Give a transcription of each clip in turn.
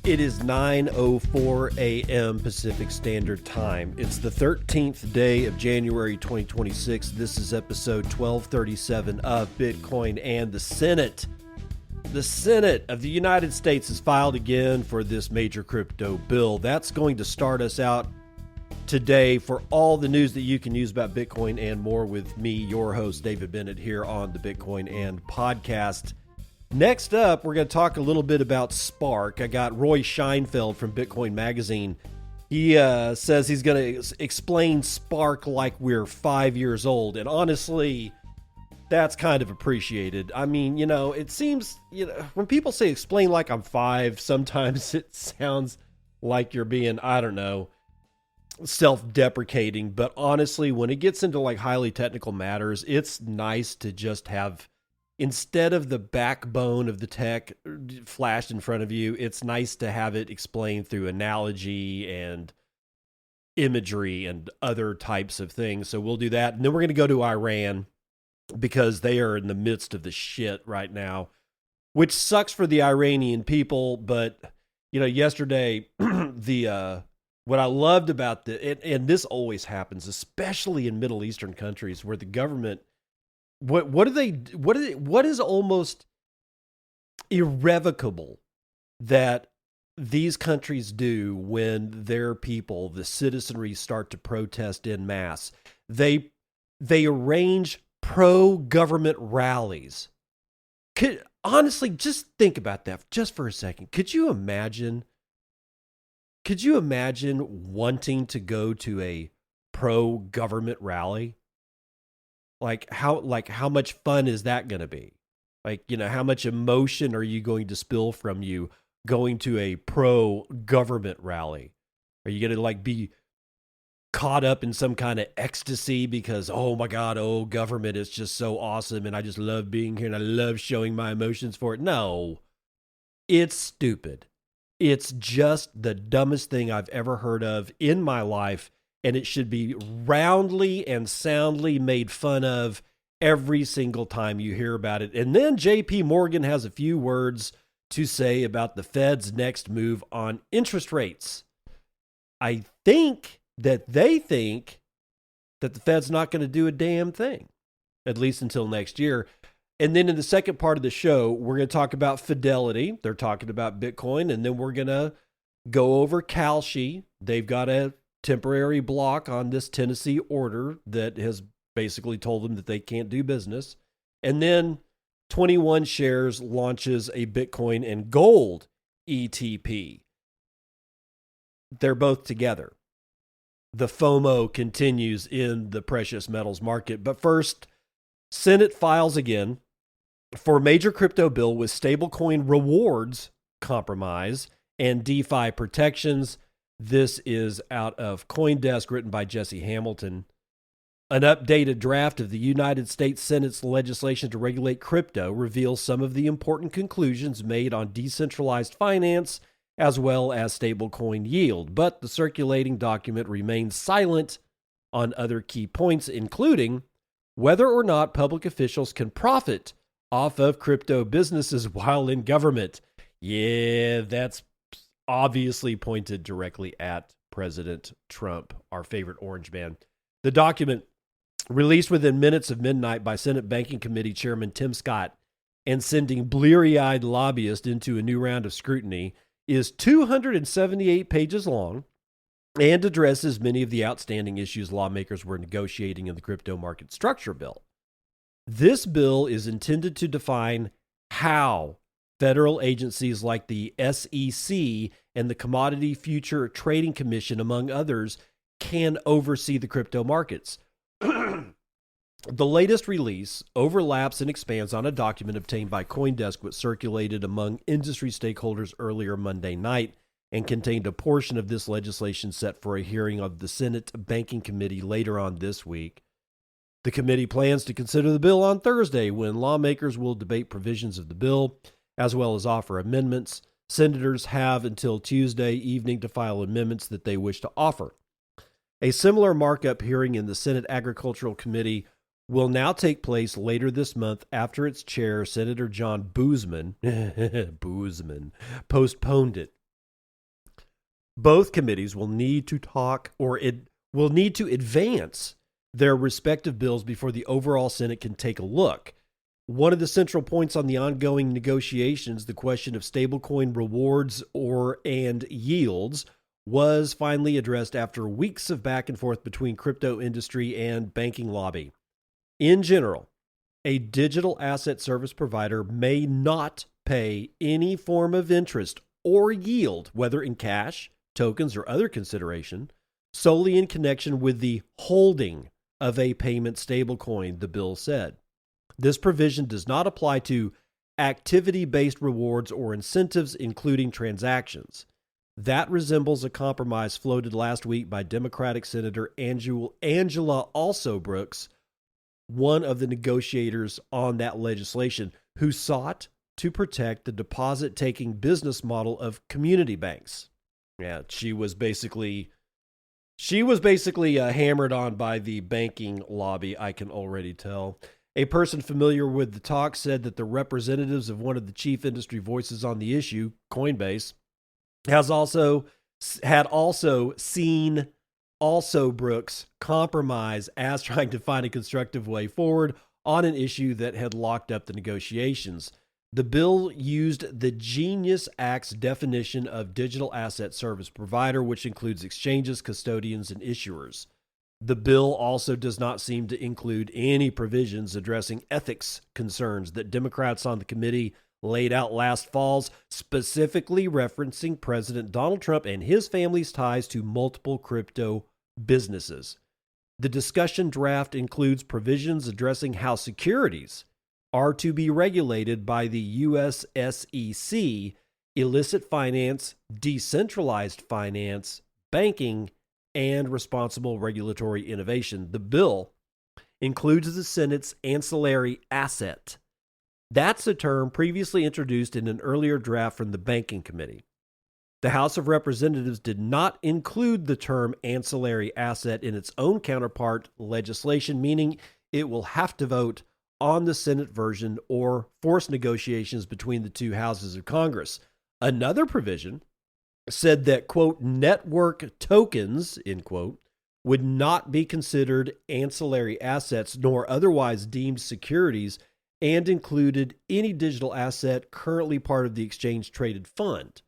It is 9:04 a.m. Pacific Standard Time. It's the 13th day of January 2026. This is episode 1237 of Bitcoin and the Senate. The Senate of the United States has filed again for this major crypto bill. That's going to start us out today for all the news that you can use about Bitcoin and more with me, your host, David Bennett, here on the Bitcoin and podcast. Next up, we're going to talk a little bit about Spark. I got Roy Scheinfeld from Bitcoin Magazine. He says he's going to explain Spark like we're 5 years old. And honestly, that's kind of appreciated. I mean, it seems, when people say explain like I'm 5, sometimes it sounds like you're being, self-deprecating. But honestly, when it gets into like highly technical matters, it's nice to just have, instead of the backbone of the tech flashed in front of you, it's nice to have it explained through analogy and imagery and other types of things. So we'll do that. And then we're going to go to Iran because they are in the midst of the shit right now, which sucks for the Iranian people. But, yesterday, what I loved about and this always happens, especially in Middle Eastern countries where the government, what is almost irrevocable that these countries do when their people, the citizenry, start to protest en masse. They arrange pro-government rallies. Honestly, just think about that just for a second. Could you imagine wanting to go to a pro-government rally? Like how much fun is that going to be? How much emotion are you going to spill from you going to a pro-government rally? Are you going to be caught up in some kind of ecstasy because, oh my God, government is just so awesome and I just love being here and I love showing my emotions for it? No, it's stupid. It's just the dumbest thing I've ever heard of in my life. And it should be roundly and soundly made fun of every single time you hear about it. And then JPMorgan has a few words to say about the Fed's next move on interest rates. I think that they think that the Fed's not going to do a damn thing, at least until next year. And then in the second part of the show, we're going to talk about Fidelity. They're talking about Bitcoin. And then we're going to go over Kalshi. They've got a temporary block on this Tennessee order that has basically told them that they can't do business. And then 21 Shares launches a Bitcoin and gold ETP. They're both together. The FOMO continues in the precious metals market. But first, Senate files again for major crypto bill with stablecoin rewards compromise and DeFi protections. This is out of CoinDesk, written by Jesse Hamilton. An updated draft of the United States Senate's legislation to regulate crypto reveals some of the important conclusions made on decentralized finance as well as stablecoin yield. But the circulating document remains silent on other key points, including whether or not public officials can profit off of crypto businesses while in government. Yeah, that's obviously pointed directly at President Trump, our favorite orange man. The document, released within minutes of midnight by Senate Banking Committee Chairman Tim Scott and sending bleary-eyed lobbyists into a new round of scrutiny, is 278 pages long and addresses many of the outstanding issues lawmakers were negotiating in the crypto market structure bill. This bill is intended to define how federal agencies like the SEC and the Commodity Future Trading Commission, among others, can oversee the crypto markets. The latest release overlaps and expands on a document obtained by CoinDesk, which circulated among industry stakeholders earlier Monday night and contained a portion of this legislation set for a hearing of the Senate Banking Committee later on this week. The committee plans to consider the bill on Thursday, when lawmakers will debate provisions of the bill as well as offer amendments. Senators have until Tuesday evening to file amendments that they wish to offer. A similar markup hearing in the Senate Agricultural Committee will now take place later this month after its chair, Senator John Boozman, postponed it. Both committees will need to talk will need to advance their respective bills before the overall Senate can take a look. One of the central points on the ongoing negotiations, the question of stablecoin rewards and yields, was finally addressed after weeks of back and forth between crypto industry and banking lobby. In general, a digital asset service provider may not pay any form of interest or yield, whether in cash, tokens, or other consideration, solely in connection with the holding of a payment stablecoin, the bill said. This provision does not apply to activity-based rewards or incentives, including transactions. That resembles a compromise floated last week by Democratic Senator Angela Brooks, one of the negotiators on that legislation, who sought to protect the deposit-taking business model of community banks. Yeah, she was basically hammered on by the banking lobby, I can already tell. A person familiar with the talk said that the representatives of one of the chief industry voices on the issue, Coinbase, had also seen Brooks compromise as trying to find a constructive way forward on an issue that had locked up the negotiations. The bill used the Genius Act's definition of digital asset service provider, which includes exchanges, custodians, and issuers. The bill also does not seem to include any provisions addressing ethics concerns that Democrats on the committee laid out last fall, specifically referencing President Donald Trump and his family's ties to multiple crypto businesses. The discussion draft includes provisions addressing how securities are to be regulated by the U.S. SEC, illicit finance, decentralized finance, banking, and responsible regulatory innovation. The bill includes the Senate's ancillary asset. That's a term previously introduced in an earlier draft from the Banking Committee. The House of Representatives did not include the term ancillary asset in its own counterpart legislation, meaning it will have to vote on the Senate version or force negotiations between the two houses of Congress. Another provision said that, quote, network tokens, end quote, would not be considered ancillary assets nor otherwise deemed securities, and included any digital asset currently part of the exchange-traded fund.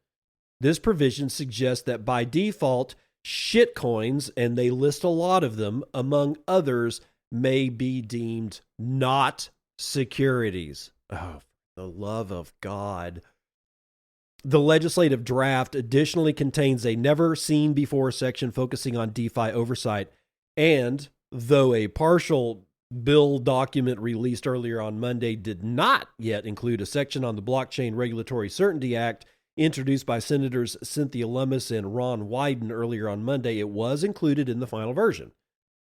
This provision suggests that by default, shitcoins, and they list a lot of them, among others, may be deemed not securities. Oh, for the love of God. The legislative draft additionally contains a never-seen-before section focusing on DeFi oversight, and though a partial bill document released earlier on Monday did not yet include a section on the Blockchain Regulatory Certainty Act introduced by Senators Cynthia Lummis and Ron Wyden earlier on Monday, it was included in the final version.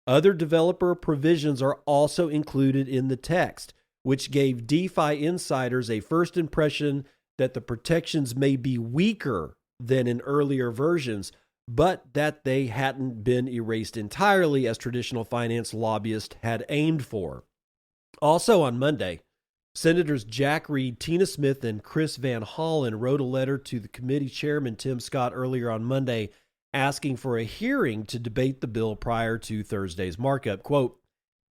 Other developer provisions are also included in the text, which gave DeFi insiders a first impression that the protections may be weaker than in earlier versions, but that they hadn't been erased entirely as traditional finance lobbyists had aimed for. Also on Monday, Senators Jack Reed, Tina Smith, and Chris Van Hollen wrote a letter to the committee chairman, Tim Scott, earlier on Monday, asking for a hearing to debate the bill prior to Thursday's markup. Quote,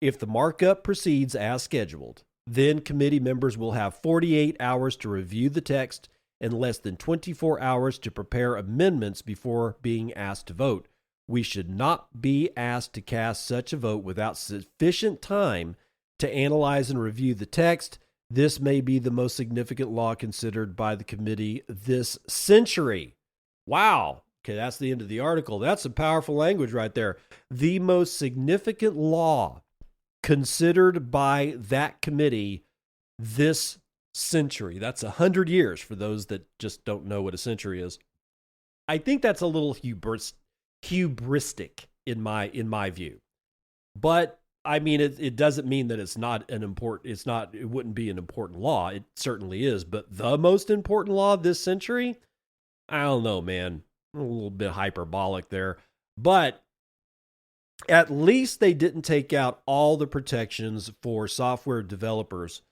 if the markup proceeds as scheduled, then committee members will have 48 hours to review the text and less than 24 hours to prepare amendments before being asked to vote. We should not be asked to cast such a vote without sufficient time to analyze and review the text. This may be the most significant law considered by the committee this century. Wow. Okay, that's the end of the article. That's some powerful language right there. The most significant law considered by that committee this century. That's 100 years for those that just don't know what a century is. I think that's a little hubristic in my view. But I mean, it doesn't mean that it wouldn't be an important law. It certainly is. But the most important law this century? I don't know, man. A little bit hyperbolic there. But At least they didn't take out all the protections for software developers.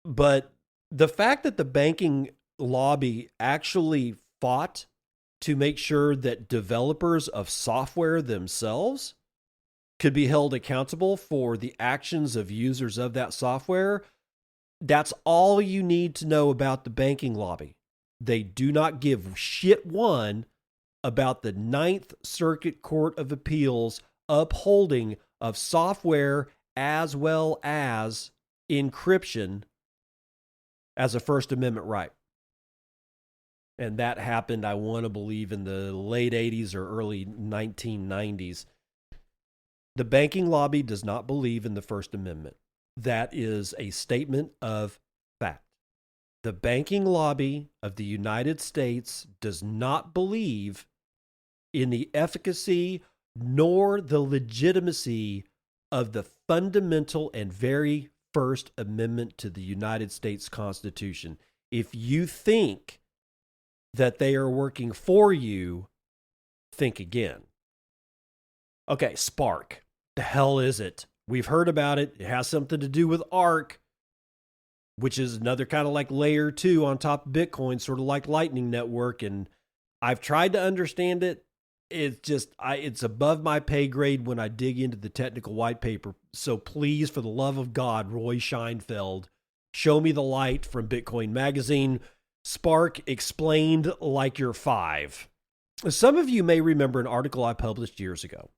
But the fact that the banking lobby actually fought to make sure that developers of software themselves could be held accountable for the actions of users of that software, that's all you need to know about the banking lobby. They do not give shit one about the Ninth Circuit Court of Appeals upholding of software as well as encryption as a First Amendment right. And that happened, I want to believe, in the late 80s or early 1990s. The banking lobby does not believe in the First Amendment. That is a statement of fact. The banking lobby of the United States does not believe in the efficacy nor the legitimacy of the fundamental and very First Amendment to the United States Constitution. If you think that they are working for you, think again. Okay, Spark. The hell is it? We've heard about it. It has something to do with Arc, which is another kind of like layer 2 on top of Bitcoin, sort of like Lightning Network. And I've tried to understand it. It's just, it's above my pay grade when I dig into the technical white paper. So please, for the love of God, Roy Scheinfeld, show me the light from Bitcoin Magazine. Spark explained like you're 5. Some of you may remember an article I published years ago,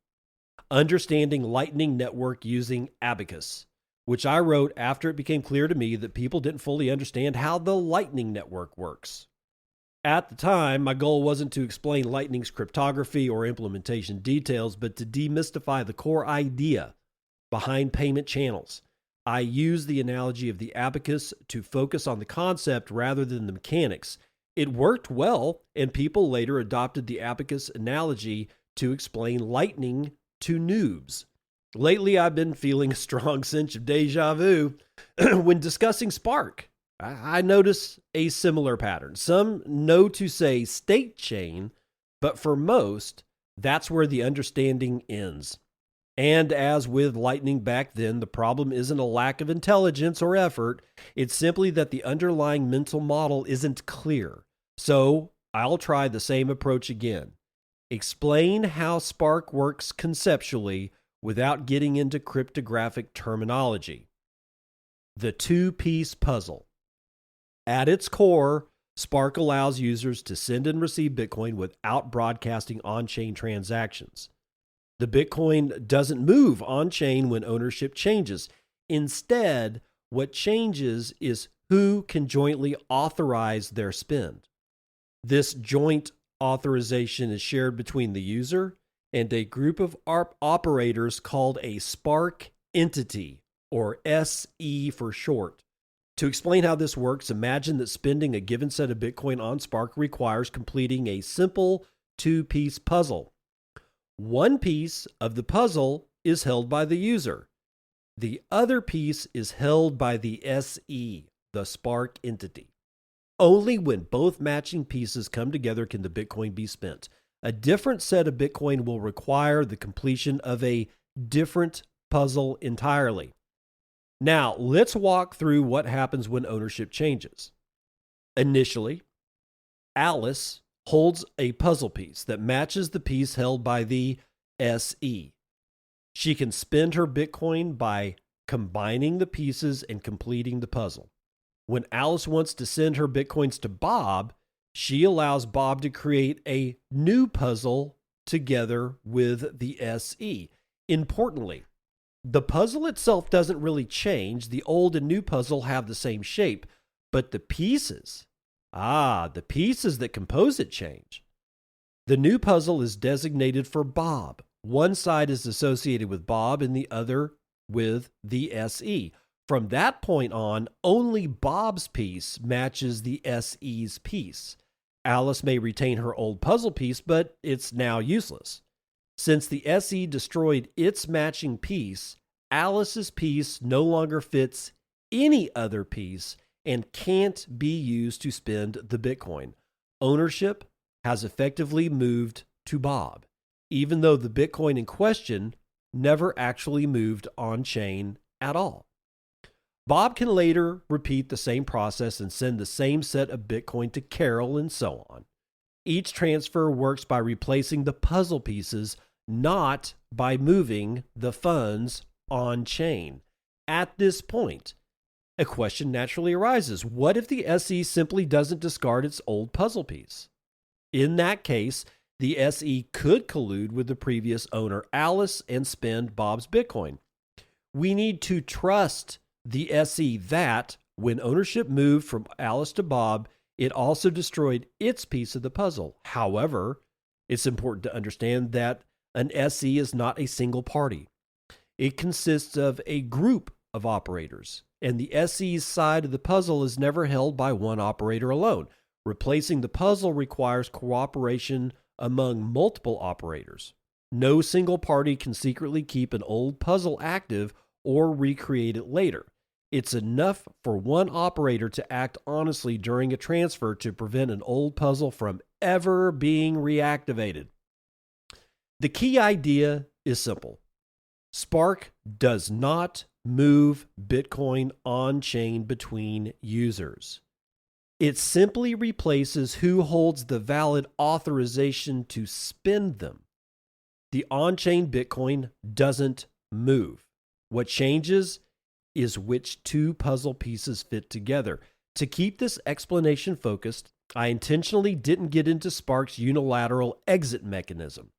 Understanding Lightning Network Using Abacus, which I wrote after it became clear to me that people didn't fully understand how the Lightning Network works. At the time, my goal wasn't to explain Lightning's cryptography or implementation details, but to demystify the core idea behind payment channels. I used the analogy of the abacus to focus on the concept rather than the mechanics. It worked well, and people later adopted the abacus analogy to explain Lightning to noobs. Lately, I've been feeling a strong sense of deja vu when discussing Spark. I notice a similar pattern. Some know to say state chain, but for most, that's where the understanding ends. And as with Lightning back then, the problem isn't a lack of intelligence or effort. It's simply that the underlying mental model isn't clear. So I'll try the same approach again. Explain how Spark works conceptually without getting into cryptographic terminology. The two-piece puzzle. At its core, Spark allows users to send and receive Bitcoin without broadcasting on-chain transactions. The Bitcoin doesn't move on-chain when ownership changes. Instead, what changes is who can jointly authorize their spend. This joint authorization is shared between the user and a group of operators called a Spark entity, or SE for short. To explain how this works, imagine that spending a given set of Bitcoin on Spark requires completing a simple two-piece puzzle. One piece of the puzzle is held by the user. The other piece is held by the SE, the Spark entity. Only when both matching pieces come together can the Bitcoin be spent. A different set of Bitcoin will require the completion of a different puzzle entirely. Now, let's walk through what happens when ownership changes. Initially, Alice holds a puzzle piece that matches the piece held by the SE. She can spend her Bitcoin by combining the pieces and completing the puzzle. When Alice wants to send her Bitcoins to Bob, she allows Bob to create a new puzzle together with the SE. Importantly, the puzzle itself doesn't really change. The old and new puzzle have the same shape, but the pieces that compose it change. The new puzzle is designated for Bob. One side is associated with Bob and the other with the SE. From that point on, only Bob's piece matches the SE's piece. Alice may retain her old puzzle piece, but it's now useless. Since the SE destroyed its matching piece, Alice's piece no longer fits any other piece and can't be used to spend the Bitcoin. Ownership has effectively moved to Bob. Even though the Bitcoin in question never actually moved on chain at all. Bob can later repeat the same process and send the same set of Bitcoin to Carol and so on. Each transfer works by replacing the puzzle pieces, not by moving the funds on chain. At this point, a question naturally arises. What if the SE simply doesn't discard its old puzzle piece? In that case, the SE could collude with the previous owner, Alice, and spend Bob's Bitcoin. We need to trust the SE that, when ownership moved from Alice to Bob, it also destroyed its piece of the puzzle. However, it's important to understand that an SE is not a single party. It consists of a group of operators, and the SE's side of the puzzle is never held by one operator alone. Replacing the puzzle requires cooperation among multiple operators. No single party can secretly keep an old puzzle active or recreate it later. It's enough for one operator to act honestly during a transfer to prevent an old puzzle from ever being reactivated. The key idea is simple. Spark does not move Bitcoin on-chain between users. It simply replaces who holds the valid authorization to spend them. The on-chain Bitcoin doesn't move. What changes is which two puzzle pieces fit together. To keep this explanation focused, I intentionally didn't get into Spark's unilateral exit mechanism.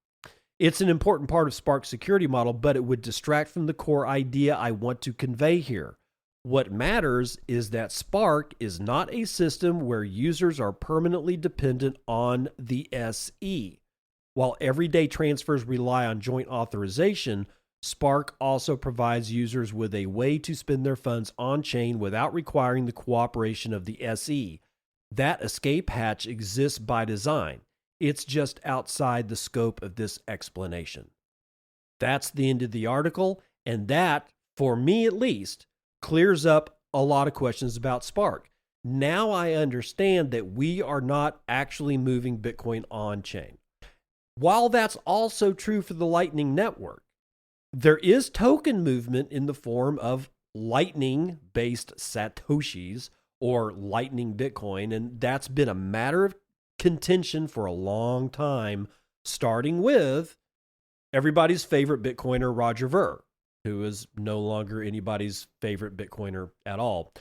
It's an important part of Spark's security model, but it would distract from the core idea I want to convey here. What matters is that Spark is not a system where users are permanently dependent on the SE. While everyday transfers rely on joint authorization, Spark also provides users with a way to spend their funds on-chain without requiring the cooperation of the SE. That escape hatch exists by design. It's just outside the scope of this explanation. That's the end of the article, and that, for me at least, clears up a lot of questions about Spark. Now I understand that we are not actually moving Bitcoin on-chain. While that's also true for the Lightning Network, there is token movement in the form of Lightning-based Satoshis or Lightning Bitcoin, and that's been a matter of contention for a long time, starting with everybody's favorite Bitcoiner, Roger Ver, who is no longer anybody's favorite Bitcoiner at all.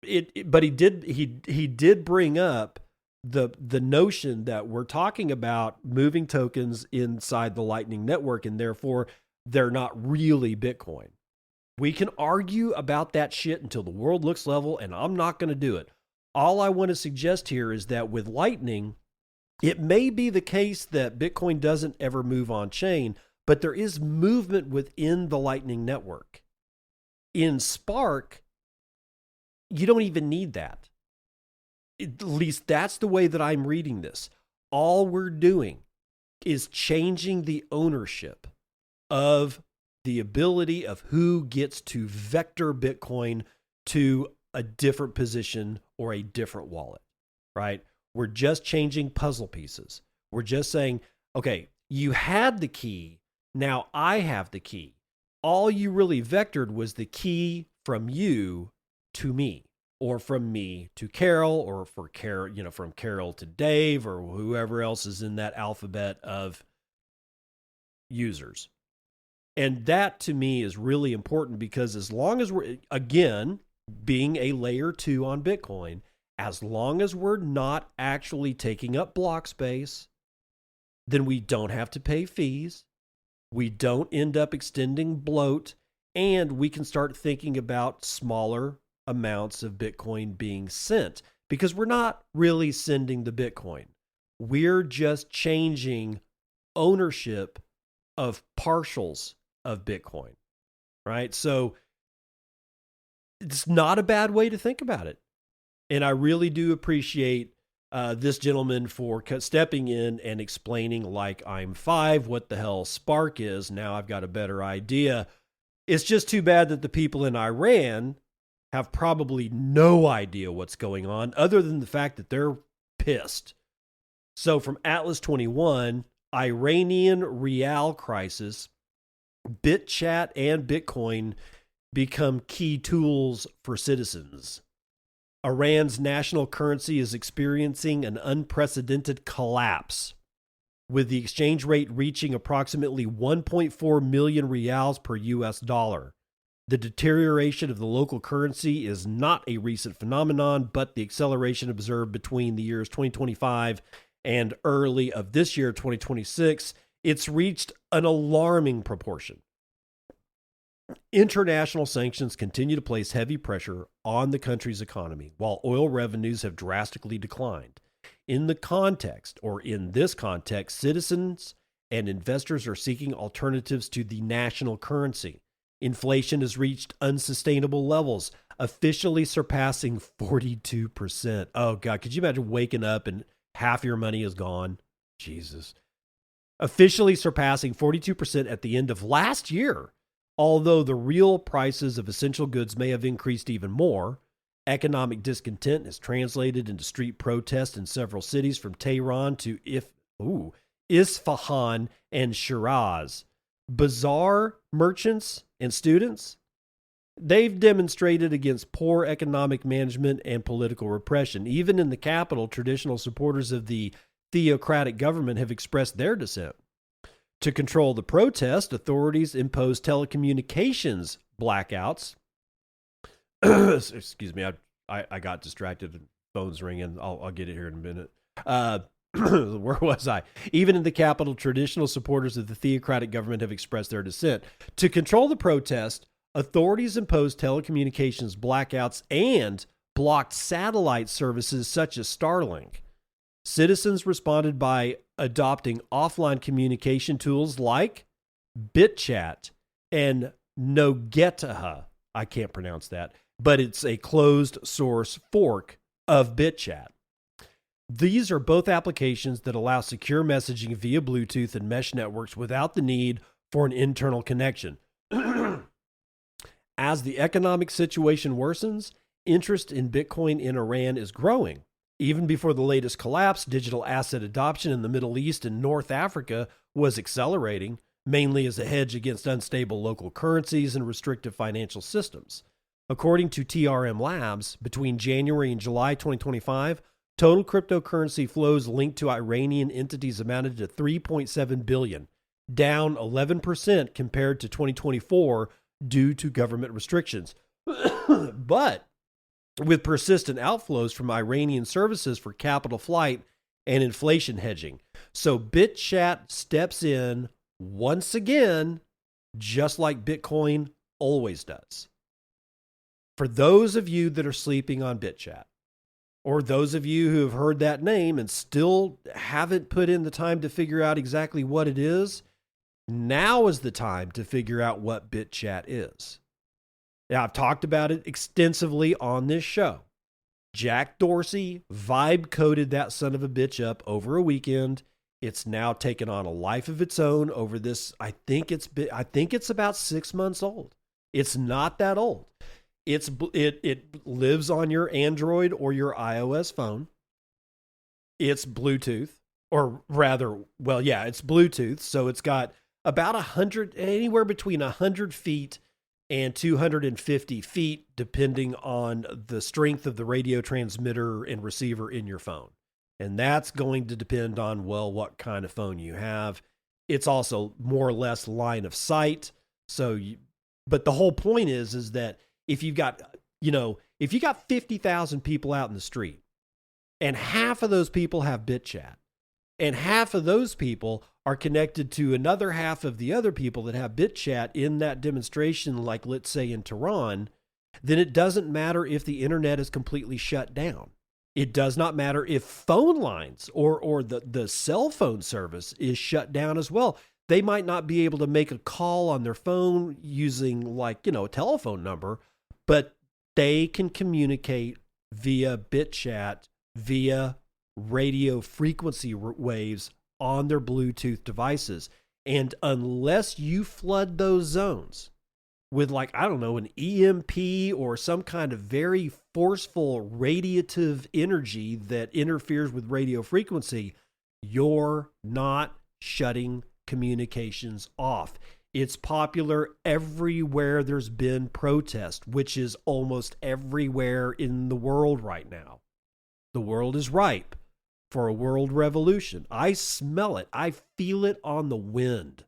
But he did bring up the notion that we're talking about moving tokens inside the Lightning Network, and therefore they're not really Bitcoin. We can argue about that shit until the world looks level, and I'm not going to do it. All I want to suggest here is that with Lightning, it may be the case that Bitcoin doesn't ever move on chain, but there is movement within the Lightning Network. In Spark, you don't even need that. At least that's the way that I'm reading this. All we're doing is changing the ownership of the ability of who gets to vector Bitcoin to a different position or a different wallet, right? We're just changing puzzle pieces. We're just saying, okay, you had the key, now I have the key. All you really vectored was the key from you to me, or from me to Carol, or for Carol, from Carol to Dave, or whoever else is in that alphabet of users. And that to me is really important, because as long as we're, again, being a layer 2 on Bitcoin, as long as we're not actually taking up block space, then we don't have to pay fees. We don't end up extending bloat, and we can start thinking about smaller amounts of Bitcoin being sent, because we're not really sending the Bitcoin. We're just changing ownership of partials of Bitcoin, right? So it's not a bad way to think about it. And I really do appreciate this gentleman for stepping in and explaining, like I'm 5, what the hell Spark is. Now I've got a better idea. It's just too bad that the people in Iran have probably no idea what's going on, other than the fact that they're pissed. So from Atlas 21, Iranian Rial crisis. Bitchat and Bitcoin become key tools for citizens. Iran's national currency is experiencing an unprecedented collapse, with the exchange rate reaching approximately 1.4 million rials per US dollar. The deterioration of the local currency is not a recent phenomenon, but the acceleration observed between the years 2025 and early of this year, 2026, it's reached an alarming proportion. International sanctions continue to place heavy pressure on the country's economy, while oil revenues have drastically declined. In this context, citizens and investors are seeking alternatives to the national currency. Inflation has reached unsustainable levels, officially surpassing 42%. Oh, God, could you imagine waking up and half your money is gone? Jesus. Officially surpassing 42% at the end of last year. Although the real prices of essential goods may have increased even more, economic discontent has translated into street protests in several cities from Tehran to Isfahan and Shiraz. Bazaar merchants and students, they've demonstrated against poor economic management and political repression. Even in the capital, traditional supporters of the theocratic government have expressed their dissent. To control the protest, authorities imposed telecommunications blackouts. Excuse me, I got distracted. Phone's ringing. I'll get it here in a minute. Where was I? Even in the capital, traditional supporters of the theocratic government have expressed their dissent. To control the protest, authorities imposed telecommunications blackouts and blocked satellite services such as Starlink. Citizens responded by adopting offline communication tools like Bitchat and Nogetaha. I can't pronounce that, but it's a closed source fork of Bitchat. These are both applications that allow secure messaging via Bluetooth and mesh networks without the need for an internal connection. As the economic situation worsens, interest in Bitcoin in Iran is growing. Even before the latest collapse, digital asset adoption in the Middle East and North Africa was accelerating, mainly as a hedge against unstable local currencies and restrictive financial systems. According to TRM Labs, between January and July 2025, total cryptocurrency flows linked to Iranian entities amounted to 3.7 billion, down 11% compared to 2024 due to government restrictions. But with persistent outflows from Iranian services for capital flight and inflation hedging. So Bitchat steps in once again, just like Bitcoin always does. For those of you that are sleeping on Bitchat, or those of you who have heard that name and still haven't put in the time to figure out exactly what it is, now is the time to figure out what Bitchat is. Now, I've talked about it extensively on this show. Jack Dorsey vibe coded that son of a bitch up over a weekend. It's now taken on a life of its own over this. I think it's about 6 months old. It's not that old. It lives on your Android or your iOS phone. It's Bluetooth, or rather, well, yeah, it's Bluetooth. So it's got about 100, anywhere between 100 feet and 250 feet, depending on the strength of the radio transmitter and receiver in your phone. And that's going to depend on, well, what kind of phone you have. It's also more or less line of sight. But the whole point is that if you've got 50,000 people out in the street, and half of those people have Bitchat, and half of those people are connected to another half of the other people that have Bitchat in that demonstration, like let's say in Tehran, then it doesn't matter if the internet is completely shut down. It does not matter if phone lines or the cell phone service is shut down as well. They might not be able to make a call on their phone using a telephone number, but they can communicate via Bitchat, via radio frequency waves on their Bluetooth devices. And unless you flood those zones with an EMP or some kind of very forceful radiative energy that interferes with radio frequency, you're not shutting communications off. It's popular everywhere there's been protest, which is almost everywhere in the world right now. The world is ripe for a world revolution. I smell it. I feel it on the wind.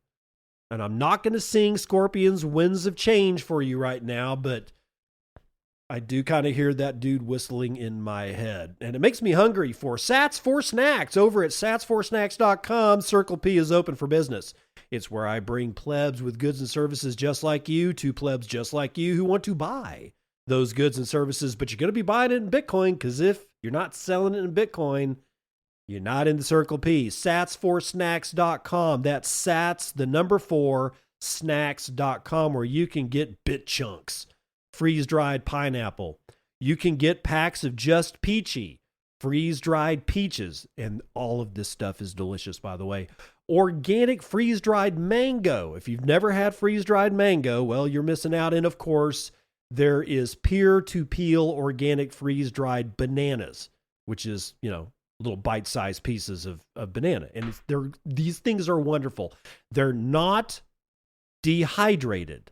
And I'm not going to sing Scorpion's Winds of Change for you right now, but I do kind of hear that dude whistling in my head. And it makes me hungry for Sats for Snacks over at satsforsnacks.com. Circle P is open for business. It's where I bring plebs with goods and services just like you to plebs just like you who want to buy those goods and services, but you're going to be buying it in Bitcoin, because if you're not selling it in Bitcoin, you're not in the Circle P. Satsforsnacks.com. That's Sats, the number 4, snacks.com, where you can get bit chunks, freeze-dried pineapple. You can get packs of just peachy, freeze-dried peaches, and all of this stuff is delicious, by the way. Organic freeze-dried mango. If you've never had freeze-dried mango, well, you're missing out. And of course, there is peer-to-peel organic freeze-dried bananas, which is, little bite-sized pieces of banana. And these things are wonderful. They're not dehydrated.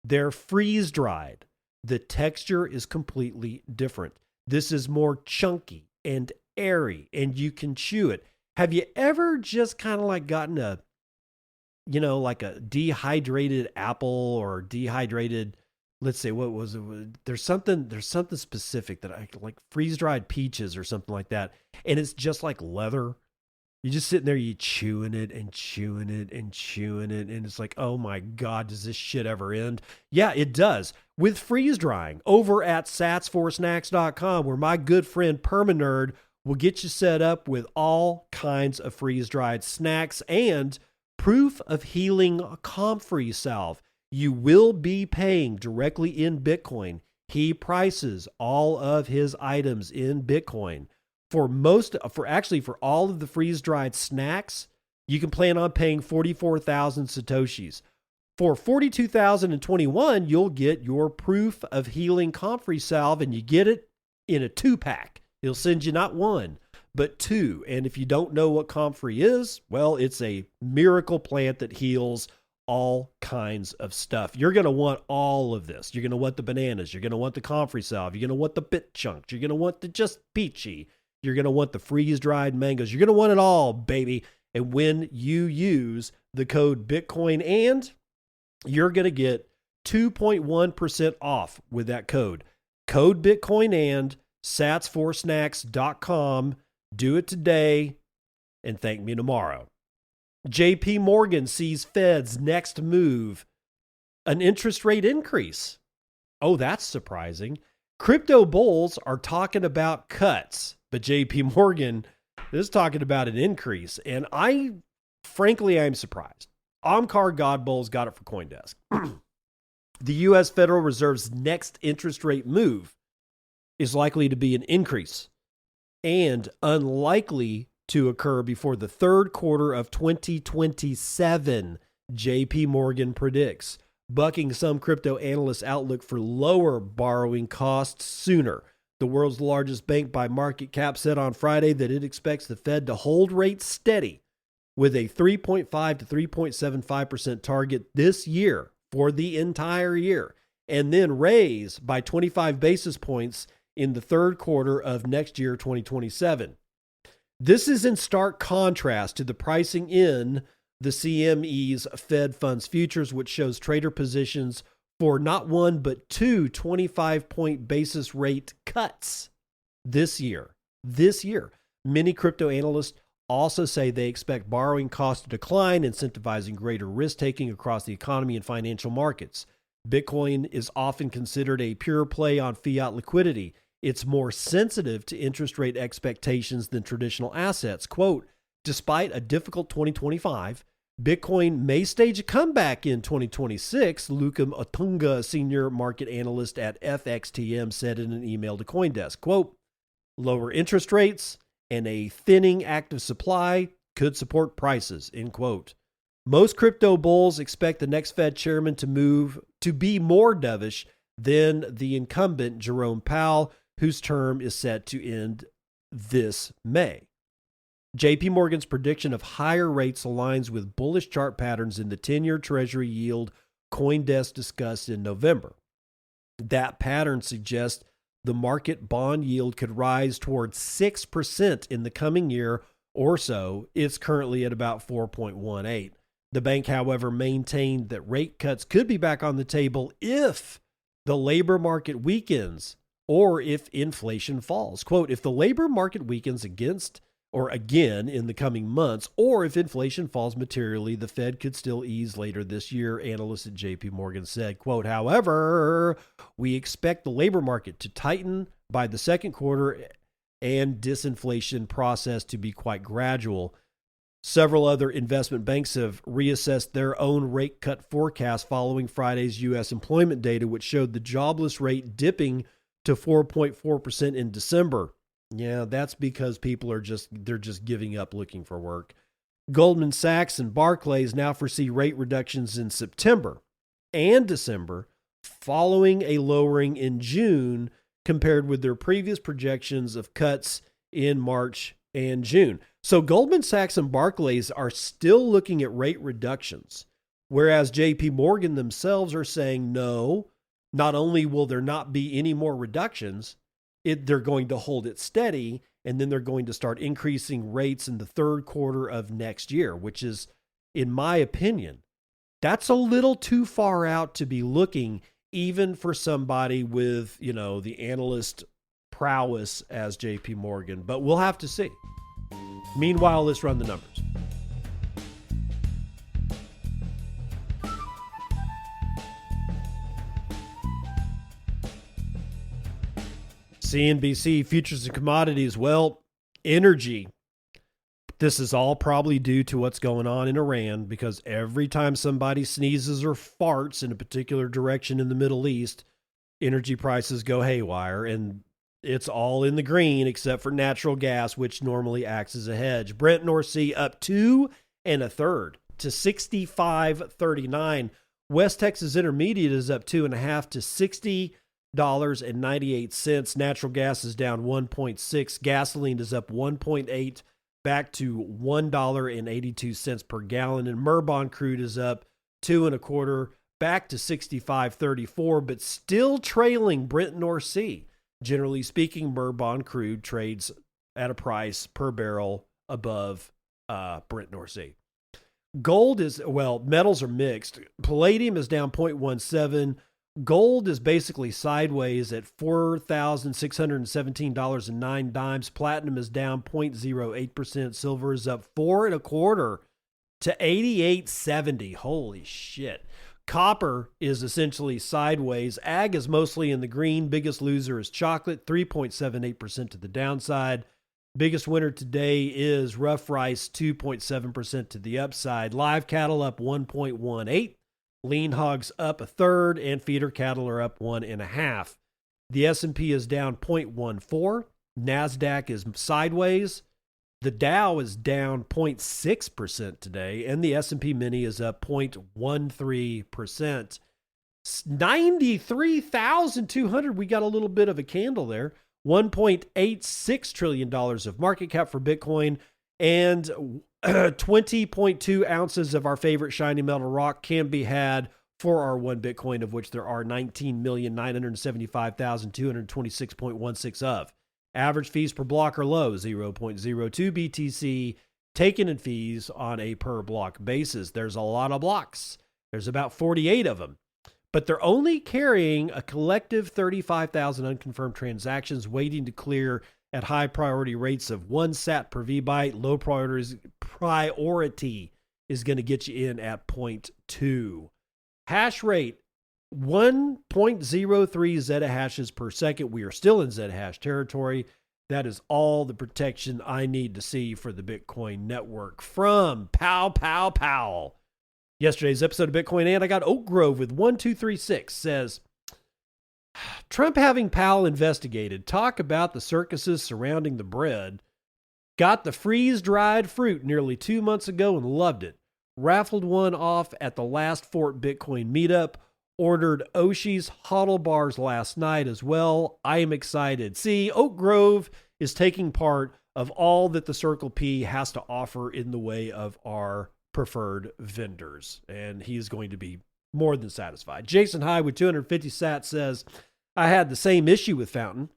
They're freeze-dried. The texture is completely different. This is more chunky and airy, and you can chew it. Have you ever just kind of like gotten a dehydrated apple or dehydrated, let's say, what was it? There's something specific that I like, freeze-dried peaches or something like that. And it's just like leather. You're just sitting there, you chewing it and chewing it and chewing it. And it's like, oh my God, does this shit ever end? Yeah, it does. With freeze drying over at satsforsnacks.com, where my good friend Permanerd will get you set up with all kinds of freeze-dried snacks and proof of healing Comfrey Salve. You will be paying directly in Bitcoin. He prices all of his items in Bitcoin. For all of the freeze-dried snacks, you can plan on paying 44,000 Satoshis. For 42,021, you'll get your proof of healing Comfrey Salve, and you get it in a 2-pack. He'll send you not 1, but 2. And if you don't know what Comfrey is, well, it's a miracle plant that heals all kinds of stuff. You're going to want all of this. You're going to want the bananas. You're going to want the Comfrey Salve. You're going to want the bit chunks. You're going to want the just peachy. You're going to want the freeze-dried mangoes. You're going to want it all, baby. And when you use the code Bitcoin, and you're going to get 2.1% off with that code. Code Bitcoin and satsforsnacks.com. Do it today and thank me tomorrow. JPMorgan sees Fed's next move, an interest rate increase. Oh, that's surprising. Crypto bulls are talking about cuts, but JPMorgan is talking about an increase. And frankly, I'm surprised. Omkar Godbulls got it for CoinDesk. The U.S. Federal Reserve's next interest rate move is likely to be an increase and unlikely to occur before the third quarter of 2027, JPMorgan predicts, bucking some crypto analysts' outlook for lower borrowing costs sooner. The world's largest bank by market cap said on Friday that it expects the Fed to hold rates steady with a 3.5 to 3.75% target this year for the entire year, and then raise by 25 basis points in the third quarter of next year, 2027. This is in stark contrast to the pricing in the CME's Fed Funds Futures, which shows trader positions for not one, but 2 25-point basis rate cuts this year. Many crypto analysts also say they expect borrowing costs to decline, incentivizing greater risk-taking across the economy and financial markets. Bitcoin is often considered a pure play on fiat liquidity. It's more sensitive to interest rate expectations than traditional assets. Quote, despite a difficult 2025, Bitcoin may stage a comeback in 2026, Luca Otunga, senior market analyst at FXTM, said in an email to CoinDesk. Quote, lower interest rates and a thinning active supply could support prices, end quote. Most crypto bulls expect the next Fed chairman to be more dovish than the incumbent, Jerome Powell, whose term is set to end this May. JPMorgan's prediction of higher rates aligns with bullish chart patterns in the 10-year Treasury yield CoinDesk discussed in November. That pattern suggests the market bond yield could rise towards 6% in the coming year or so. It's currently at about 4.18. The bank, however, maintained that rate cuts could be back on the table if the labor market weakens or if inflation falls. Quote, if the labor market weakens again in the coming months, or if inflation falls materially, the Fed could still ease later this year, analysts at JPMorgan said. Quote, however, we expect the labor market to tighten by the second quarter and disinflation process to be quite gradual. Several other investment banks have reassessed their own rate cut forecast following Friday's U.S. employment data, which showed the jobless rate dipping to 4.4% in December. Yeah, that's because people are just giving up looking for work. Goldman Sachs and Barclays now foresee rate reductions in September and December, following a lowering in June compared with their previous projections of cuts in March and June. So Goldman Sachs and Barclays are still looking at rate reductions, whereas JPMorgan themselves are saying no, not only will there not be any more reductions, they're going to hold it steady, and then they're going to start increasing rates in the third quarter of next year, which is, in my opinion, that's a little too far out to be looking, even for somebody with, the analyst prowess as JPMorgan. But we'll have to see. Meanwhile, let's run the numbers. CNBC futures and commodities. Well, energy. This is all probably due to what's going on in Iran, because every time somebody sneezes or farts in a particular direction in the Middle East, energy prices go haywire, and it's all in the green except for natural gas, which normally acts as a hedge. Brent North Sea up 2 1/3 to 65.39. West Texas Intermediate is up 2.5 to $60.98. Natural gas is down 1.6. Gasoline is up 1.8 back to $1.82 per gallon. And Murban crude is up 2 1/4 back to 65.34, but still trailing Brent North Sea. Generally speaking, Murban crude trades at a price per barrel above Brent North Sea. Gold metals are mixed. Palladium is down 0.17. Gold is basically sideways at $4,617.09. Platinum is down 0.08%. Silver is up 4 1/4 to $88.70. Holy shit. Copper is essentially sideways. Ag is mostly in the green. Biggest loser is chocolate, 3.78% to the downside. Biggest winner today is rough rice, 2.7% to the upside. Live cattle up 1.18. Lean hogs up 1/3, and feeder cattle are up 1.5. The S&P is down 0.14. NASDAQ is sideways. The Dow is down 0.6% today, and the S&P Mini is up 0.13%. 93,200. We got a little bit of a candle there. $1.86 trillion of market cap for Bitcoin, and 20.2 ounces of our favorite shiny metal rock can be had for our one Bitcoin, of which there are 19,975,226.16 of. Average fees per block are low, 0.02 BTC taken in fees on a per block basis. There's a lot of blocks. There's about 48 of them. But they're only carrying a collective 35,000 unconfirmed transactions waiting to clear at high priority rates of 1 sat per VByte. Low priority is going to get you in at 0.2. Hash rate, 1.03 zettahashes per second. We are still in zettahash territory. That is all the protection I need to see for the Bitcoin network. From Pow. Yesterday's episode of Bitcoin, and I got Oak Grove with 1236 says, Trump having Powell investigated. Talk about the circuses surrounding the bread. Got the freeze-dried fruit nearly 2 months ago and loved it. Raffled one off at the last Fort Bitcoin meetup. Ordered Oshi's Hodl Bars last night as well. I am excited. See, Oak Grove is taking part of all that the Circle P has to offer in the way of our preferred vendors. And he's going to be more than satisfied. Jason High with 250 sats says, I had the same issue with Fountain.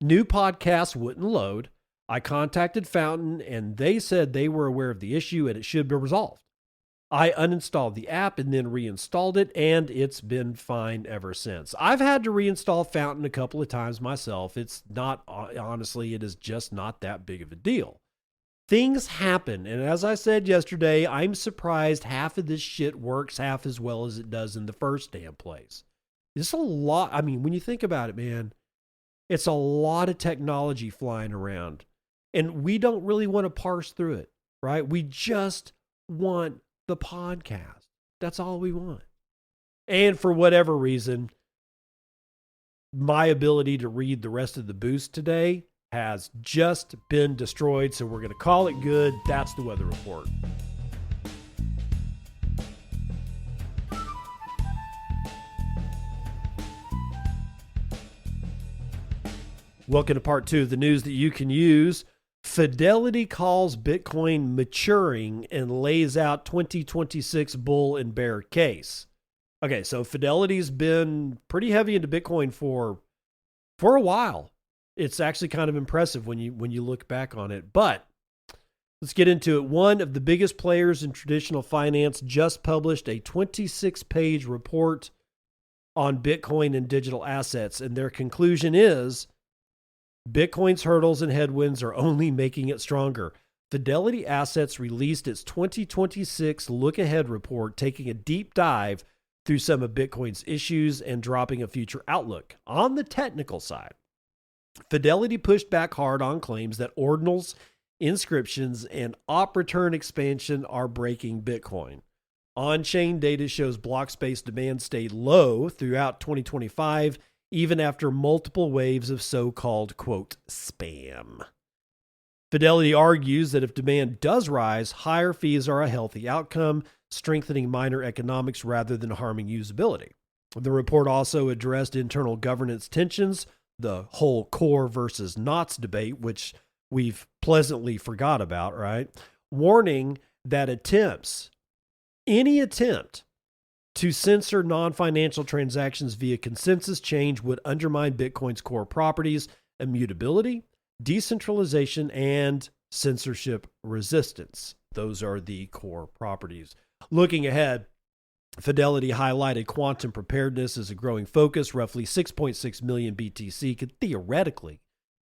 New podcasts wouldn't load. I contacted Fountain and they said they were aware of the issue and it should be resolved. I uninstalled the app and then reinstalled it, and it's been fine ever since. I've had to reinstall Fountain a couple of times myself. It's not, honestly, it is just not that big of a deal. Things happen, and as I said yesterday, I'm surprised half of this shit works half as well as it does in the first damn place. It's a lot. I mean, when you think about it, man, it's a lot of technology flying around, and we don't really want to parse through it, right? We just want the podcast. That's all we want. And for whatever reason, my ability to read the rest of the boost today has just been destroyed. So we're going to call it good. That's the weather report. Welcome to part 2 of the news that you can use. Fidelity calls Bitcoin maturing and lays out 2026 bull and bear case. Okay, so Fidelity's been pretty heavy into Bitcoin for a while. It's actually kind of impressive when you look back on it. But let's get into it. One of the biggest players in traditional finance just published a 26-page report on Bitcoin and digital assets, and their conclusion is Bitcoin's hurdles and headwinds are only making it stronger. Fidelity Assets released its 2026 look-ahead report, taking a deep dive through some of Bitcoin's issues and dropping a future outlook. On the technical side, Fidelity pushed back hard on claims that ordinals, inscriptions, and op return expansion are breaking Bitcoin. On-chain data shows block space demand stayed low throughout 2025, even after multiple waves of so-called, quote, spam. Fidelity argues that if demand does rise, higher fees are a healthy outcome, strengthening miner economics rather than harming usability. The report also addressed internal governance tensions, the whole core versus knots debate, which we've pleasantly forgot about, right? Warning that any attempt to censor non-financial transactions via consensus change would undermine Bitcoin's core properties, immutability, decentralization, and censorship resistance. Those are the core properties. Looking ahead, Fidelity highlighted quantum preparedness as a growing focus. Roughly 6.6 million BTC could theoretically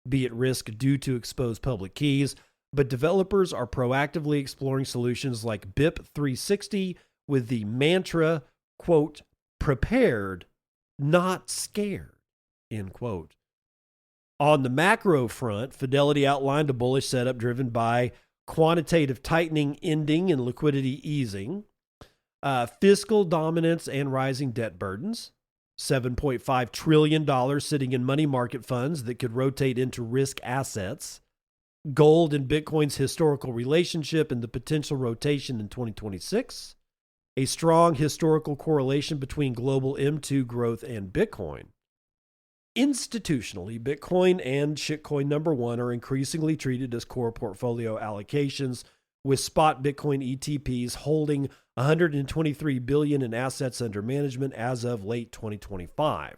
be at risk due to exposed public keys, but developers are proactively exploring solutions like BIP 360 with the mantra, quote, prepared, not scared, end quote. On the macro front, Fidelity outlined a bullish setup driven by quantitative tightening ending and liquidity easing, fiscal dominance and rising debt burdens, $7.5 trillion sitting in money market funds that could rotate into risk assets, gold and Bitcoin's historical relationship and the potential rotation in 2026, a strong historical correlation between global M2 growth and Bitcoin. Institutionally, Bitcoin and shitcoin number 1 are increasingly treated as core portfolio allocations, with spot Bitcoin ETPs holding $123 billion in assets under management as of late 2025.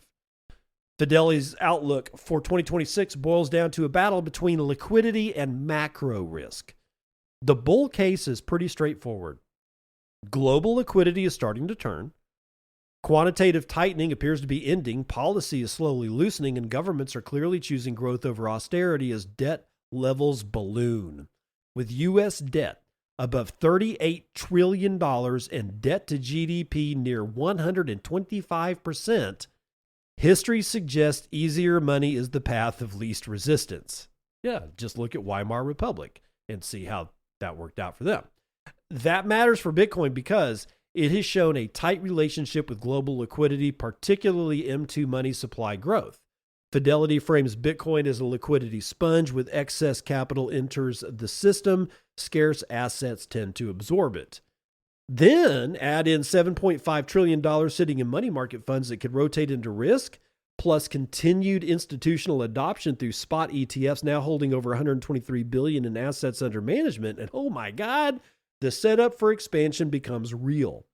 Fidelity's outlook for 2026 boils down to a battle between liquidity and macro risk. The bull case is pretty straightforward. Global liquidity is starting to turn. Quantitative tightening appears to be ending. Policy is slowly loosening, and governments are clearly choosing growth over austerity as debt levels balloon. With U.S. debt above $38 trillion and debt to GDP near 125%, history suggests easier money is the path of least resistance. Yeah, just look at Weimar Republic and see how that worked out for them. That matters for Bitcoin because it has shown a tight relationship with global liquidity, particularly M2 money supply growth. Fidelity frames Bitcoin as a liquidity sponge. With excess capital enters the system, scarce assets tend to absorb it. Then add in $7.5 trillion sitting in money market funds that could rotate into risk. plus continued institutional adoption through spot ETFs now holding over 123 billion in assets under management. And oh my God, the setup for expansion becomes real.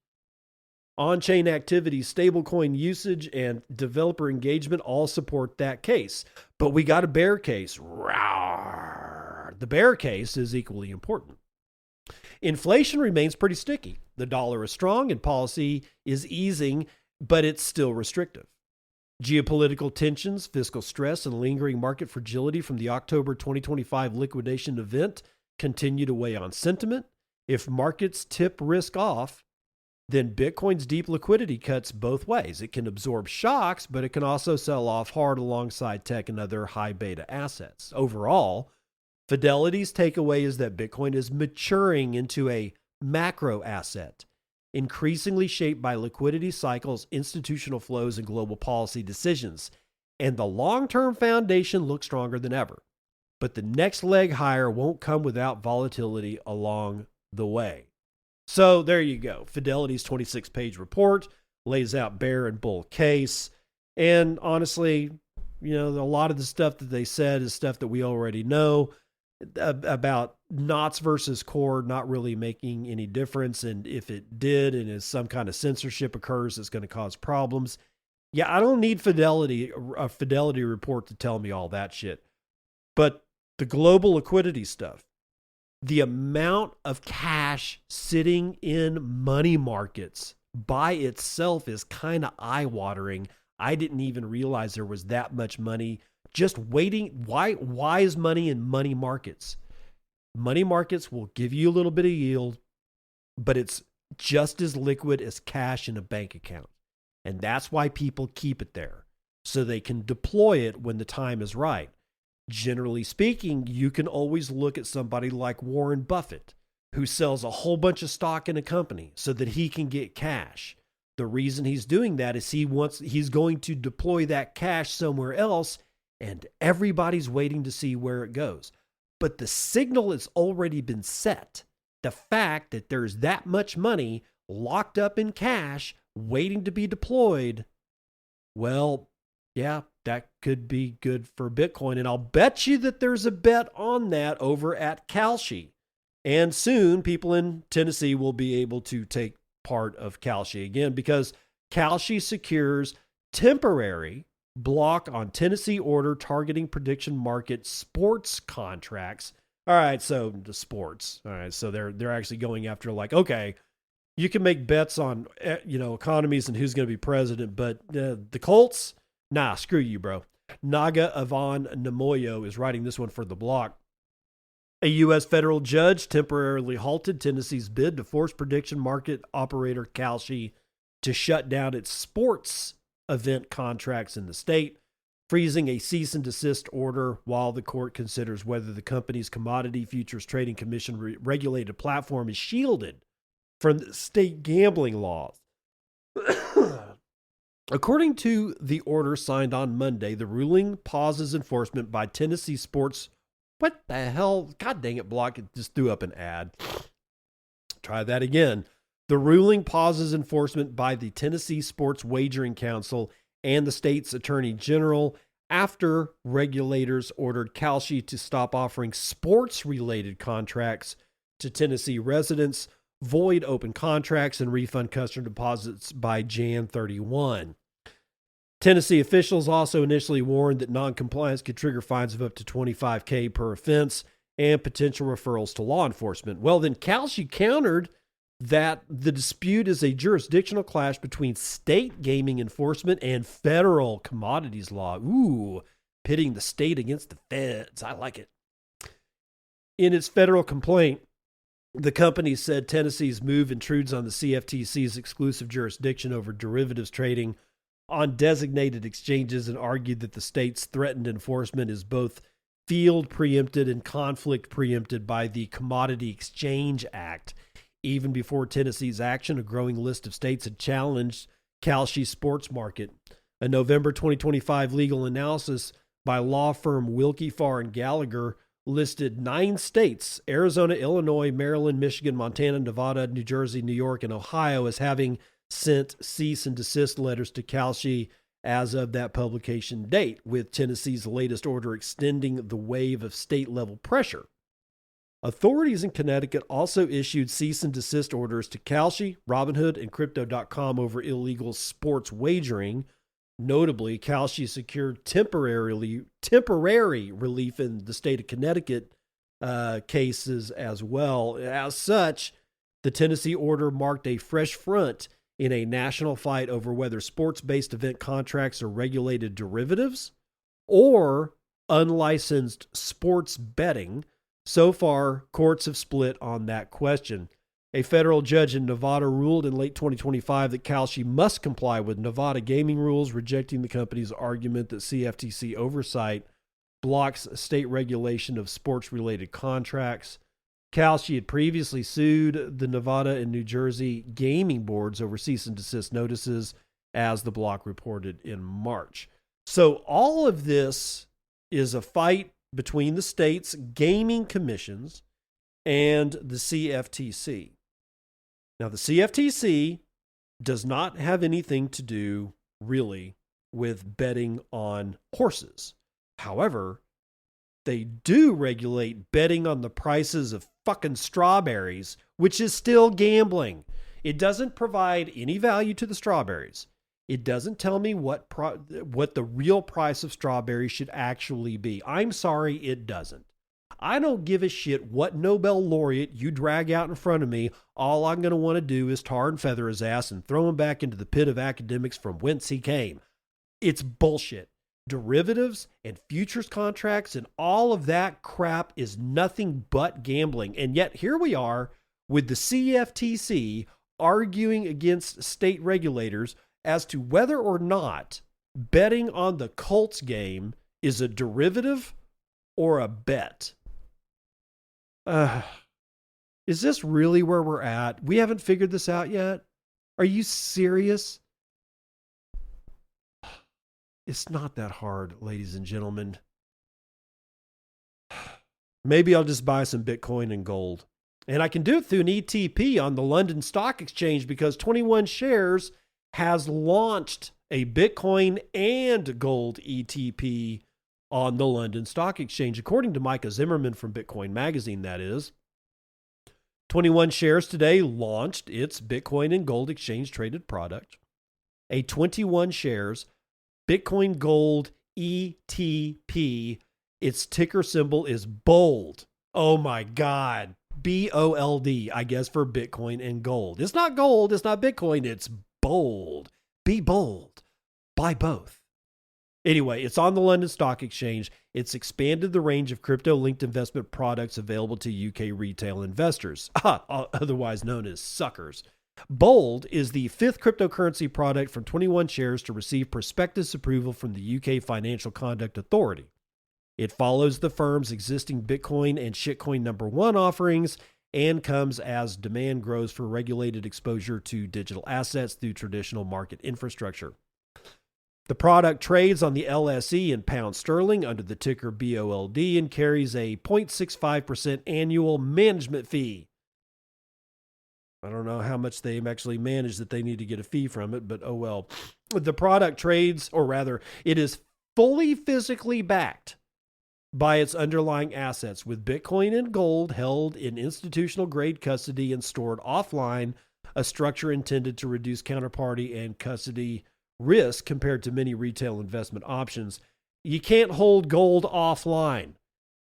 On-chain activity, stablecoin usage, and developer engagement all support that case. But we got a bear case. Rawr. The bear case is equally important. Inflation remains pretty sticky. The dollar is strong and policy is easing, but it's still restrictive. Geopolitical tensions, fiscal stress, and lingering market fragility from the October 2025 liquidation event continue to weigh on sentiment. If markets tip risk off, then Bitcoin's deep liquidity cuts both ways. It can absorb shocks, but it can also sell off hard alongside tech and other high beta assets. Overall, Fidelity's takeaway is that Bitcoin is maturing into a macro asset, increasingly shaped by liquidity cycles, institutional flows, and global policy decisions. And the long-term foundation looks stronger than ever. But the next leg higher won't come without volatility along the way. So there you go. Fidelity's 26-page report lays out bear and bull case. And honestly, a lot of the stuff that they said is stuff that we already know about knots versus core not really making any difference. And if it did, and if some kind of censorship occurs, it's going to cause problems. Yeah, I don't need a Fidelity report to tell me all that shit. But the global liquidity stuff, the amount of cash sitting in money markets by itself is kind of eye-watering. I didn't even realize there was that much money just waiting. Why is money in money markets? Money markets will give you a little bit of yield, but it's just as liquid as cash in a bank account. And that's why people keep it there, so they can deploy it when the time is right. Generally speaking, you can always look at somebody like Warren Buffett, who sells a whole bunch of stock in a company so that he can get cash. The reason he's doing that is he's going to deploy that cash somewhere else, and everybody's waiting to see where it goes. But the signal has already been set. The fact that there's that much money locked up in cash waiting to be deployed, well, yeah, that could be good for Bitcoin. And I'll bet you that there's a bet on that over at Kalshi. And soon people in Tennessee will be able to take part of Kalshi again, because Kalshi secures temporary block on Tennessee order targeting prediction market sports contracts. All right, so the sports. All right, so they're actually going after, like, okay, you can make bets on economies and who's going to be president, but the Colts, nah, screw you, bro. Naga Ivan Nemoyo is writing this one for The Block. A U.S. federal judge temporarily halted Tennessee's bid to force prediction market operator Kalshi to shut down its sports event contracts in the state, freezing a cease and desist order while the court considers whether the company's Commodity Futures Trading Commission regulated platform is shielded from the state gambling laws. According to the order signed on Monday, the ruling pauses enforcement by Tennessee sports. What the hell? God dang it, Block. It just threw up an ad. Try that again. The ruling pauses enforcement by the Tennessee Sports Wagering Council and the state's attorney general after regulators ordered Kalshi to stop offering sports-related contracts to Tennessee residents, void open contracts, and refund customer deposits by Jan 31. Tennessee officials also initially warned that noncompliance could trigger fines of up to $25,000 per offense and potential referrals to law enforcement. Well, then Kalshi countered that the dispute is a jurisdictional clash between state gaming enforcement and federal commodities law. Ooh, pitting the state against the feds. I like it. In its federal complaint, the company said Tennessee's move intrudes on the CFTC's exclusive jurisdiction over derivatives trading on designated exchanges and argued that the state's threatened enforcement is both field preempted and conflict preempted by the Commodity Exchange Act. Even before Tennessee's action, a growing list of states had challenged Kalshi's sports market. A November 2025 legal analysis by law firm Wilkie Farr and Gallagher listed 9 states, Arizona, Illinois, Maryland, Michigan, Montana, Nevada, New Jersey, New York, and Ohio, as having sent cease and desist letters to Kalshi as of that publication date, with Tennessee's latest order extending the wave of state-level pressure. Authorities in Connecticut also issued cease and desist orders to Kalshi, Robinhood, and Crypto.com over illegal sports wagering. Notably, Kalshi secured temporary relief in the state of Connecticut cases as well. As such, the Tennessee order marked a fresh front in a national fight over whether sports-based event contracts are regulated derivatives or unlicensed sports betting. So far, courts have split on that question. A federal judge in Nevada ruled in late 2025 that Kalshi must comply with Nevada gaming rules, rejecting the company's argument that CFTC oversight blocks state regulation of sports-related contracts. Kalshi had previously sued the Nevada and New Jersey gaming boards over cease and desist notices, as the block reported in March. So all of this is a fight between the state's gaming commissions and the CFTC. Now, the CFTC does not have anything to do, really, with betting on horses. However, they do regulate betting on the prices of fucking strawberries, which is still gambling. It doesn't provide any value to the strawberries. It doesn't tell me what the real price of strawberries should actually be. I'm sorry, it doesn't. I don't give a shit what Nobel laureate you drag out in front of me. All I'm going to want to do is tar and feather his ass and throw him back into the pit of academics from whence he came. It's bullshit. Derivatives and futures contracts and all of that crap is nothing but gambling. And yet here we are with the CFTC arguing against state regulators as to whether or not betting on the Colts game is a derivative or a bet. Is this really where we're at? We haven't figured this out yet? Are you serious? It's not that hard, ladies and gentlemen. Maybe I'll just buy some Bitcoin and gold. And I can do it through an ETP on the London Stock Exchange because 21 Shares has launched a Bitcoin and gold ETP on the London Stock Exchange, according to Micah Zimmerman from Bitcoin Magazine, that is. 21 Shares today launched its Bitcoin and gold exchange traded product, a 21 Shares Bitcoin Gold ETP. Its ticker symbol is BOLD. Oh my God. BOLD, I guess, for Bitcoin and gold. It's not gold. It's not Bitcoin. It's bold. Be bold. Buy both. Anyway, it's on the London Stock Exchange. It's expanded the range of crypto-linked investment products available to UK retail investors, otherwise known as suckers. Bold is the fifth cryptocurrency product from 21 Shares to receive prospectus approval from the UK Financial Conduct Authority. It follows the firm's existing Bitcoin and Shitcoin number one offerings and comes as demand grows for regulated exposure to digital assets through traditional market infrastructure. The product trades on the LSE in pound sterling under the ticker BOLD and carries a 0.65% annual management fee. I don't know how much they actually manage that they need to get a fee from it, but oh well. The product trades, or rather, it is fully physically backed by its underlying assets, with Bitcoin and gold held in institutional grade custody and stored offline, a structure intended to reduce counterparty and custody risk compared to many retail investment options. You can't hold gold offline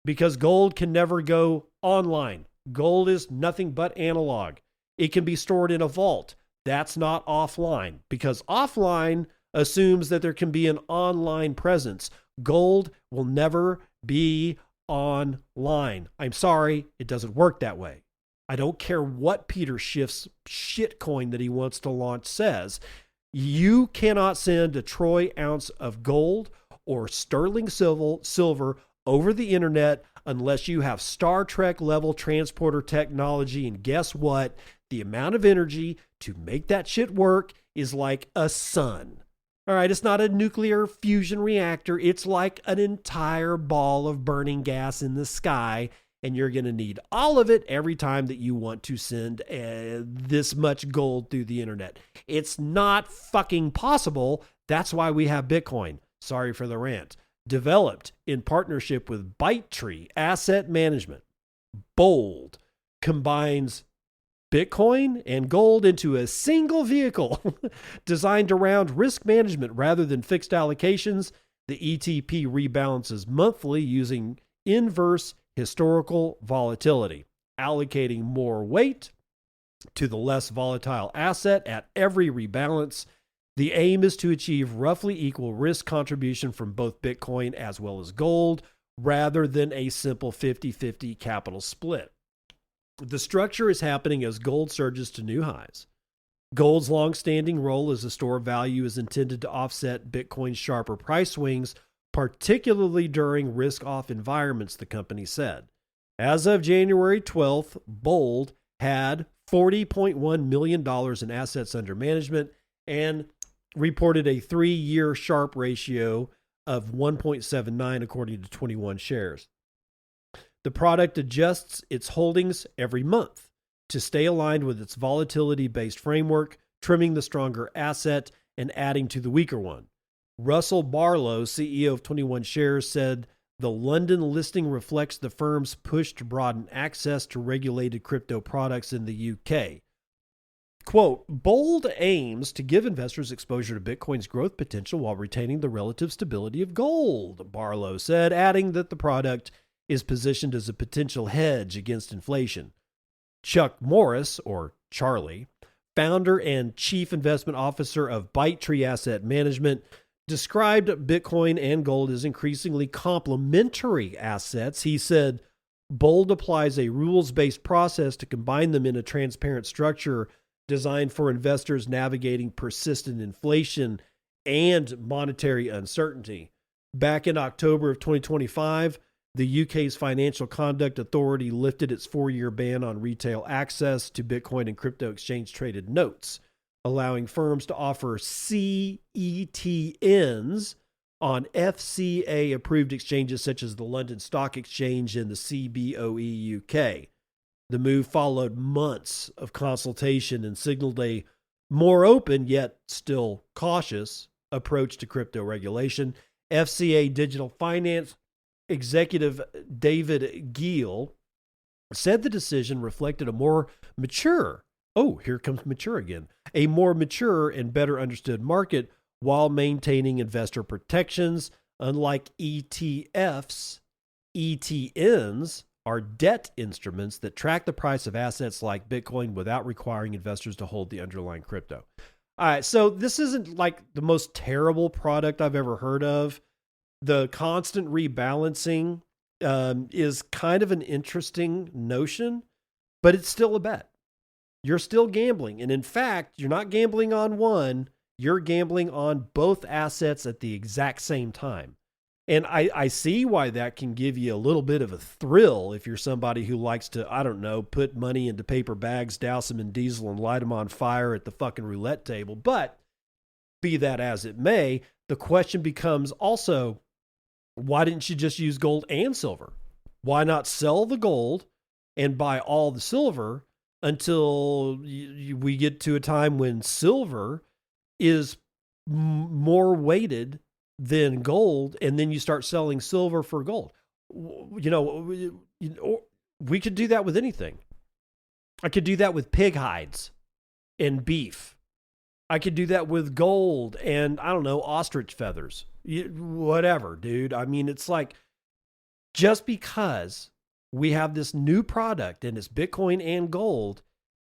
because gold can never go online. Gold is nothing but analog. It can be stored in a vault. That's not offline because offline assumes that there can be an online presence. Gold will never be online. I'm sorry, it doesn't work that way. I don't care what Peter Schiff's shitcoin that he wants to launch says. You cannot send a troy ounce of gold or sterling silver over the internet unless you have Star Trek level transporter technology. And guess what? The amount of energy to make that shit work is like a sun. All right, it's not a nuclear fusion reactor. It's like an entire ball of burning gas in the sky, and you're going to need all of it every time that you want to send this much gold through the internet. It's not fucking possible. That's why we have Bitcoin. Sorry for the rant. Developed in partnership with Bitchatty Asset Management. Bold combines Bitcoin and gold into a single vehicle designed around risk management rather than fixed allocations. The ETP rebalances monthly using inverse historical volatility, allocating more weight to the less volatile asset at every rebalance. The aim is to achieve roughly equal risk contribution from both Bitcoin as well as gold, rather than a simple 50-50 capital split. The structure is happening as gold surges to new highs. Gold's long-standing role as a store of value is intended to offset Bitcoin's sharper price swings, particularly during risk-off environments, the company said. As of January 12th, Bold had $40.1 million in assets under management and reported a 3-year Sharpe ratio of 1.79 according to 21 shares. The product adjusts its holdings every month to stay aligned with its volatility-based framework, trimming the stronger asset and adding to the weaker one. Russell Barlow, CEO of 21 Shares, said the London listing reflects the firm's push to broaden access to regulated crypto products in the UK. Quote, Bold aims to give investors exposure to Bitcoin's growth potential while retaining the relative stability of gold, Barlow said, adding that the product is positioned as a potential hedge against inflation. Chuck Morris, or Charlie, founder and chief investment officer of Bitchatty Asset Management, described Bitcoin and gold as increasingly complementary assets. He said, Bold applies a rules-based process to combine them in a transparent structure designed for investors navigating persistent inflation and monetary uncertainty. Back in October of 2025, the UK's Financial Conduct Authority lifted its 4-year ban on retail access to Bitcoin and crypto exchange-traded notes, allowing firms to offer CETNs on FCA-approved exchanges such as the London Stock Exchange and the CBOE UK. The move followed months of consultation and signaled a more open, yet still cautious, approach to crypto regulation. FCA Digital Finance Executive David Giel said the decision reflected a more mature, here comes mature again, a more mature and better understood market while maintaining investor protections. Unlike ETFs, ETNs are debt instruments that track the price of assets like Bitcoin without requiring investors to hold the underlying crypto. All right, so this isn't like the most terrible product I've ever heard of. The constant rebalancing is kind of an interesting notion, but it's still a bet. You're still gambling. And in fact, you're not gambling on one, you're gambling on both assets at the exact same time. And I see why that can give you a little bit of a thrill if you're somebody who likes to, I don't know, put money into paper bags, douse them in diesel, and light them on fire at the fucking roulette table. But be that as it may, the question becomes also, why didn't you just use gold and silver? Why not sell the gold and buy all the silver until we get to a time when silver is more weighted than gold, and then you start selling silver for gold? You know, we could do that with anything. I could do that with pig hides and beef. I could do that with gold and, I don't know, ostrich feathers. Whatever, dude. I mean, it's like, just because we have this new product and it's Bitcoin and gold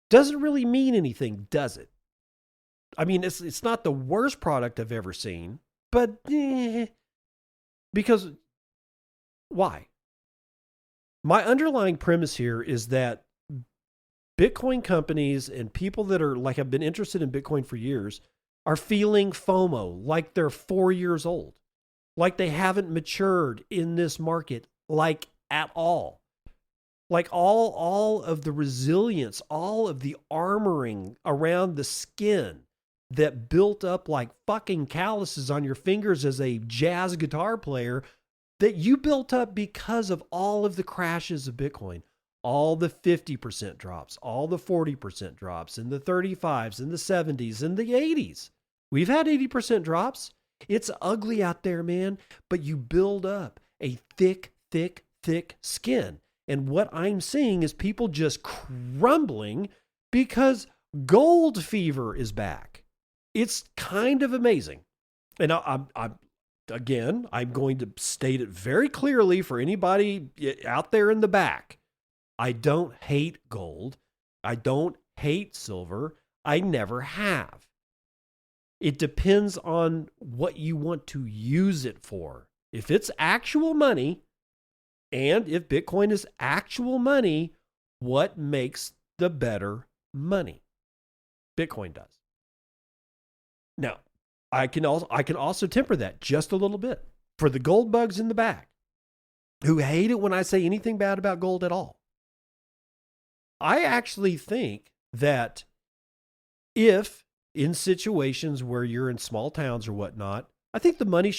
doesn't really mean anything, does it? I mean, it's not the worst product I've ever seen, but because why? My underlying premise here is that Bitcoin companies and people that are like have been interested in Bitcoin for years are feeling FOMO, like they're 4 years old, like they haven't matured in this market, like at all. Like all of the resilience, all of the armoring around the skin that built up like fucking calluses on your fingers as a jazz guitar player that you built up because of all of the crashes of Bitcoin. All the 50% drops, all the 40% drops, and the 35s and the 70s and the 80s. We've had 80% drops. It's ugly out there, man, but you build up a thick skin. And what I'm seeing is people just crumbling because gold fever is back. It's kind of amazing. And I'm going to state it very clearly for anybody out there in the back. I don't hate gold. I don't hate silver. I never have. It depends on what you want to use it for. If it's actual money, and if Bitcoin is actual money, what makes the better money? Bitcoin does. Now, I can also temper that just a little bit for the gold bugs in the back who hate it when I say anything bad about gold at all. I actually think that if in situations where you're in small towns or whatnot, I think the money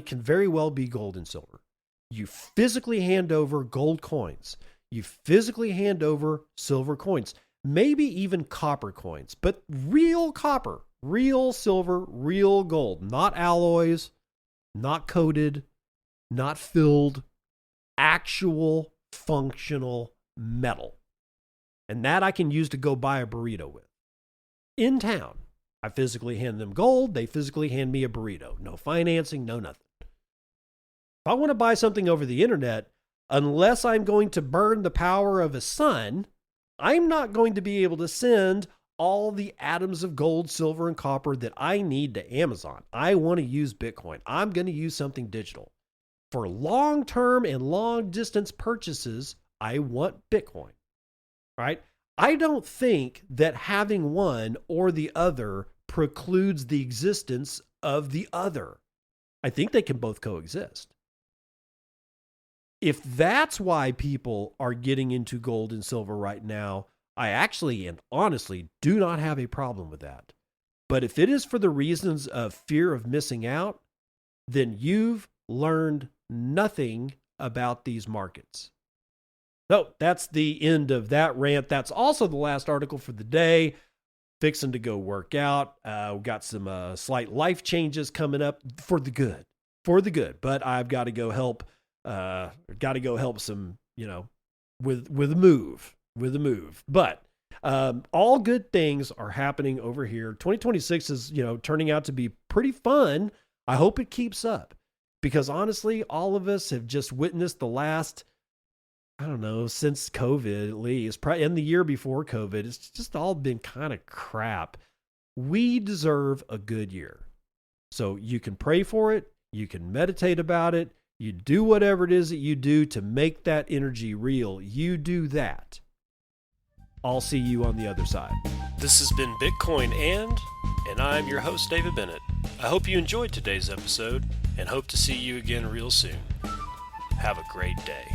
can very well be gold and silver. You physically hand over gold coins. You physically hand over silver coins, maybe even copper coins, but real copper, real silver, real gold, not alloys, not coated, not filled, actual functional metal. And that I can use to go buy a burrito with. In town, I physically hand them gold. They physically hand me a burrito. No financing, no nothing. If I want to buy something over the internet, unless I'm going to burn the power of a sun, I'm not going to be able to send all the atoms of gold, silver, and copper that I need to Amazon. I want to use Bitcoin. I'm going to use something digital. For long-term and long-distance purchases, I want Bitcoin. Right? I don't think that having one or the other precludes the existence of the other. I think they can both coexist. If that's why people are getting into gold and silver right now, I actually and honestly do not have a problem with that. But if it is for the reasons of fear of missing out, then you've learned nothing about these markets. So that's the end of that rant. That's also the last article for the day. Fixing to go work out. We've got some slight life changes coming up for the good. But I've got to go help. Some, with a move. But all good things are happening over here. 2026 is, turning out to be pretty fun. I hope it keeps up because honestly, all of us have just witnessed the last, I don't know, since COVID at least, probably in the year before COVID, it's just all been kind of crap. We deserve a good year. So you can pray for it. You can meditate about it. You do whatever it is that you do to make that energy real. You do that. I'll see you on the other side. This has been Bitcoin and I'm your host, David Bennett. I hope you enjoyed today's episode and hope to see you again real soon. Have a great day.